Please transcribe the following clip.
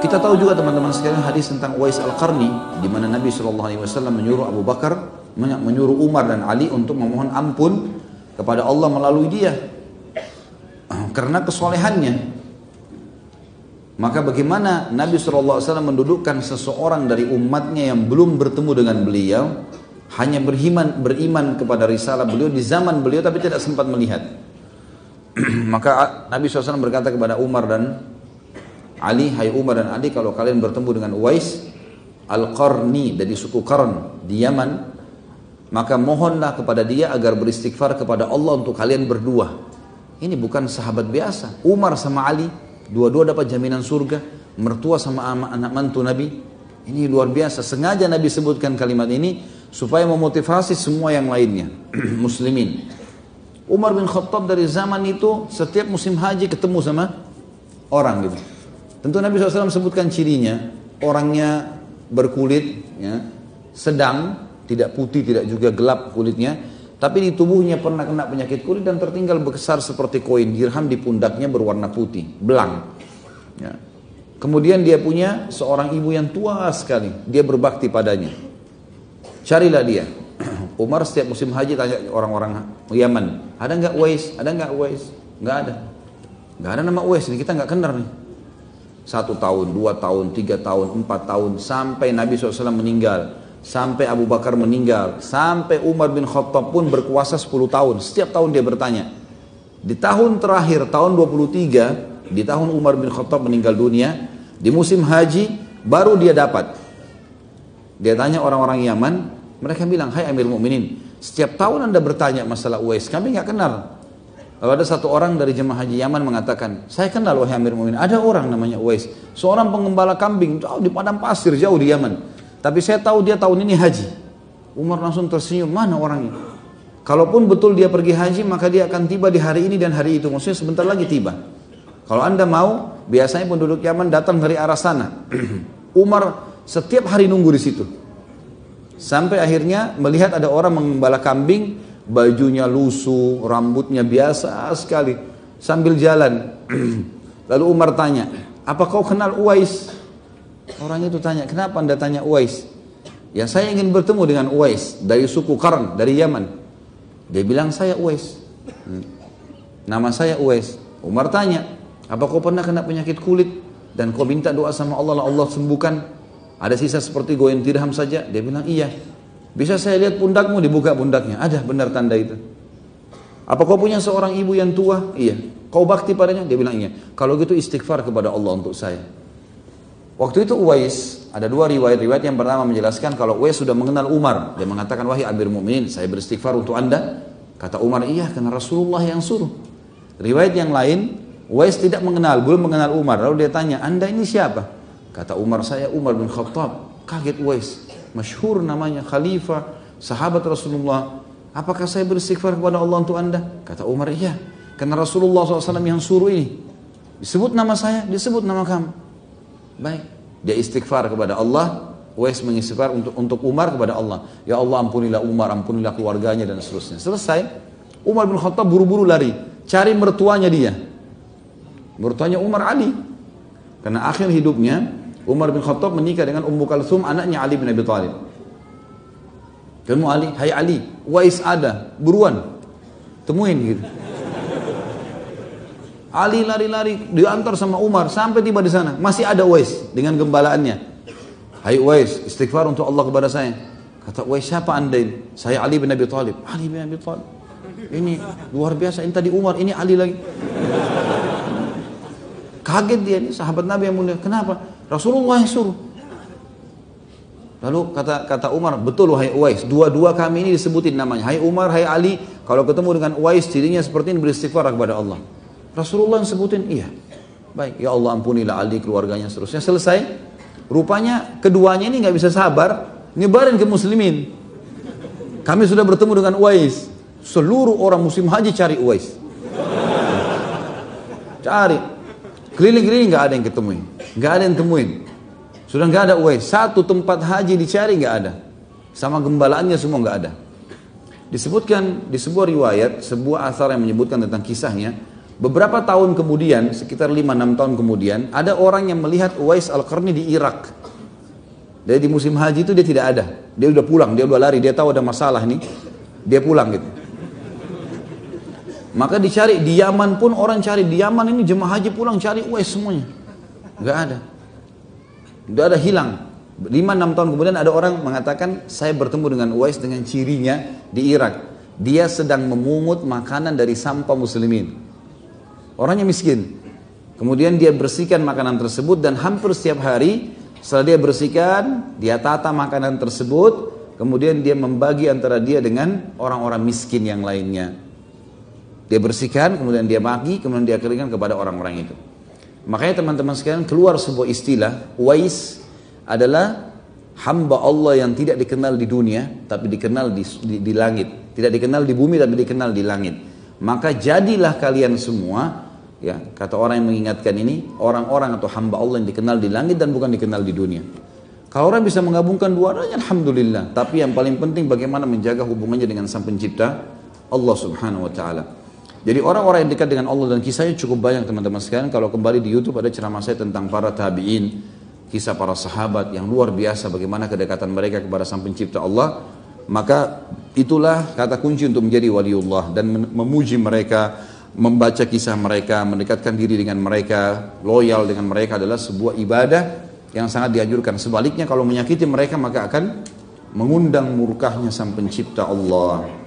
Kita tahu juga teman-teman sekalian hadis tentang Uwais Al-Qarni, di mana Nabi SAW menyuruh Abu Bakar, menyuruh Umar dan Ali untuk memohon ampun kepada Allah melalui dia karena kesolehannya. Maka bagaimana Nabi SAW mendudukkan seseorang dari umatnya yang belum bertemu dengan beliau, hanya beriman kepada risalah beliau di zaman beliau tapi tidak sempat melihat. Maka Nabi SAW berkata kepada Umar dan Ali, hai Umar dan Ali, kalau kalian bertemu dengan Uwais Al-Qarni dari suku Qarn di Yaman, maka mohonlah kepada dia agar beristighfar kepada Allah untuk kalian berdua. Ini bukan sahabat biasa. Umar sama Ali, dua-dua dapat jaminan surga. Mertua sama anak mantu Nabi. Ini luar biasa. Sengaja Nabi sebutkan kalimat ini supaya memotivasi semua yang lainnya. Muslimin. Umar bin Khattab dari zaman itu setiap musim haji ketemu sama orang gitu. Tentu Nabi SAW sebutkan cirinya. Orangnya berkulit ya, sedang, tidak putih, tidak juga gelap kulitnya, tapi di tubuhnya pernah kena penyakit kulit dan tertinggal besar seperti koin dirham di pundaknya berwarna putih, belang. Ya. Kemudian dia punya seorang ibu yang tua sekali, dia berbakti padanya. Carilah dia. Umar setiap musim haji tanya orang-orang Yaman, ada nggak Uwais? Ada nggak Uwais? Nggak ada. Nggak ada nama Uwais, ini kita nggak kenal nih. 1 tahun, 2 tahun, 3 tahun, 4 tahun, sampai Nabi SAW meninggal, sampai Abu Bakar meninggal, sampai Umar bin Khattab pun berkuasa 10 tahun. Setiap tahun dia bertanya. Di tahun terakhir, tahun 23, di tahun Umar bin Khattab meninggal dunia, di musim haji, baru dia dapat. Dia tanya orang-orang Yaman, mereka bilang, hai Amir Mu'minin, setiap tahun Anda bertanya masalah Uwais, kami nggak kenal. Lalu ada satu orang dari jemaah haji Yaman mengatakan, saya kenal wahai Amir Mu'minin, ada orang namanya Uwais, seorang pengembala kambing jauh di padang pasir, jauh di Yaman. Tapi saya tahu dia tahun ini haji. Umar langsung tersenyum, mana orangnya? Kalaupun betul dia pergi haji, maka dia akan tiba di hari ini dan hari itu. Maksudnya sebentar lagi tiba. Kalau Anda mau, biasanya penduduk Yaman datang dari arah sana. Umar setiap hari nunggu di situ. Sampai akhirnya melihat ada orang mengembala kambing, bajunya lusuh, rambutnya biasa sekali, sambil jalan. Lalu Umar tanya, apa kau kenal Uwais? Orang itu tanya, kenapa Anda tanya Uwais? Ya saya ingin bertemu dengan Uwais dari suku Qarn, dari Yaman. Dia bilang, saya Uwais. Nama saya Uwais. Umar tanya, apa kau pernah kena penyakit kulit dan kau minta doa sama Allah, Allah sembuhkan? Ada sisa seperti goyang dirham saja? Dia bilang, iya. Bisa saya lihat pundakmu? Dibuka pundaknya, ada benar tanda itu. Apa kau punya seorang ibu yang tua? Iya. Kau bakti padanya? Dia bilang, iya. Kalau gitu istighfar kepada Allah untuk saya. Waktu itu Uwais, ada 2 riwayat yang pertama menjelaskan kalau Uwais sudah mengenal Umar. Dia mengatakan, wahai Amir Mu'minin, saya beristighfar untuk Anda. Kata Umar, iya, karena Rasulullah yang suruh. Riwayat yang lain, Uwais tidak mengenal, belum mengenal Umar. Lalu dia tanya, Anda ini siapa? Kata Umar, saya Umar bin Khattab. Kaget Uwais, masyhur namanya, khalifah, sahabat Rasulullah. Apakah saya beristighfar kepada Allah untuk Anda? Kata Umar, iya, karena Rasulullah SAW yang suruh ini. Disebut nama saya, disebut nama kamu. Baik, dia istighfar kepada Allah. Uwais mengistighfar untuk Umar kepada Allah. Ya Allah, ampunilah Umar, ampunilah keluarganya dan seterusnya. Selesai, Umar bin Khattab buru-buru lari, cari mertuanya dia. Mertuanya Umar, Ali. Karena akhir hidupnya Umar bin Khattab menikah dengan Ummu Kalthum, anaknya Ali bin Abi Thalib. Kamu Ali, hai Ali, Uwais ada, buruan, temuin gitu. Ali lari-lari diantar sama Umar sampai tiba di sana, masih ada Uwais dengan gembalaannya. Hai Uwais, istighfar untuk Allah kepada saya. Kata Uwais, siapa Anda ini? Saya Ali bin Abi Thalib. Ali bin Abi Thalib. Ini luar biasa, ini tadi Umar, ini Ali lagi. Kaget dia, ini sahabat Nabi yang mulia. Kenapa? Rasulullah yang suruh. Lalu kata Umar, betul wahai Uwais, dua-dua kami ini disebutin namanya. Hai Umar, hai Ali, kalau ketemu dengan Uwais cirinya seperti ini, beristighfar kepada Allah. Rasulullah yang sebutin, iya. Baik, ya Allah ampunilah Ali, keluarganya, seterusnya. Selesai. Rupanya keduanya ini nggak bisa sabar, nyebarin ke muslimin. Kami sudah bertemu dengan Uwais. Seluruh orang musim haji cari Uwais. Cari. Keliling-keliling nggak ada yang ketemuin. Nggak ada yang temuin. Sudah nggak ada Uwais. Satu tempat haji dicari nggak ada. Sama gembalaannya semua nggak ada. Disebutkan di sebuah riwayat, sebuah asar yang menyebutkan tentang kisahnya, Beberapa tahun kemudian, sekitar 5-6 tahun kemudian, ada orang yang melihat Uwais Al-Qarni di Irak. Jadi di musim haji itu dia tidak ada. Dia udah pulang, dia udah lari, dia tahu ada masalah nih. Dia pulang gitu. Maka dicari, di Yaman pun orang cari. Di Yaman ini jemaah haji pulang cari Uwais semuanya. Gak ada. Udah ada hilang. 5-6 tahun kemudian ada orang mengatakan, saya bertemu dengan Uwais dengan cirinya di Irak. Dia sedang memungut makanan dari sampah muslimin. Orangnya miskin. Kemudian dia bersihkan makanan tersebut dan hampir setiap hari setelah dia bersihkan, dia tata makanan tersebut, kemudian dia membagi antara dia dengan orang-orang miskin yang lainnya. Dia bersihkan, kemudian dia bagi, kemudian dia keringkan kepada orang-orang itu. Makanya teman-teman sekalian keluar sebuah istilah, Uwais adalah hamba Allah yang tidak dikenal di dunia, tapi dikenal di langit. Tidak dikenal di bumi, tapi dikenal di langit. Maka jadilah kalian semua, ya, kata orang yang mengingatkan ini, orang-orang atau hamba Allah yang dikenal di langit dan bukan dikenal di dunia. Kalau orang bisa menggabungkan dua-duanya, alhamdulillah. Tapi yang paling penting bagaimana menjaga hubungannya dengan Sang Pencipta, Allah Subhanahu wa taala. Jadi orang-orang yang dekat dengan Allah, dan kisahnya cukup banyak teman-teman sekalian. Kalau kembali di YouTube ada ceramah saya tentang para tabi'in, kisah para sahabat yang luar biasa bagaimana kedekatan mereka kepada Sang Pencipta Allah. Maka itulah kata kunci untuk menjadi waliullah, dan memuji mereka, membaca kisah mereka, mendekatkan diri dengan mereka, loyal dengan mereka adalah sebuah ibadah yang sangat dianjurkan. Sebaliknya kalau menyakiti mereka maka akan mengundang murkahnya Sang Pencipta Allah.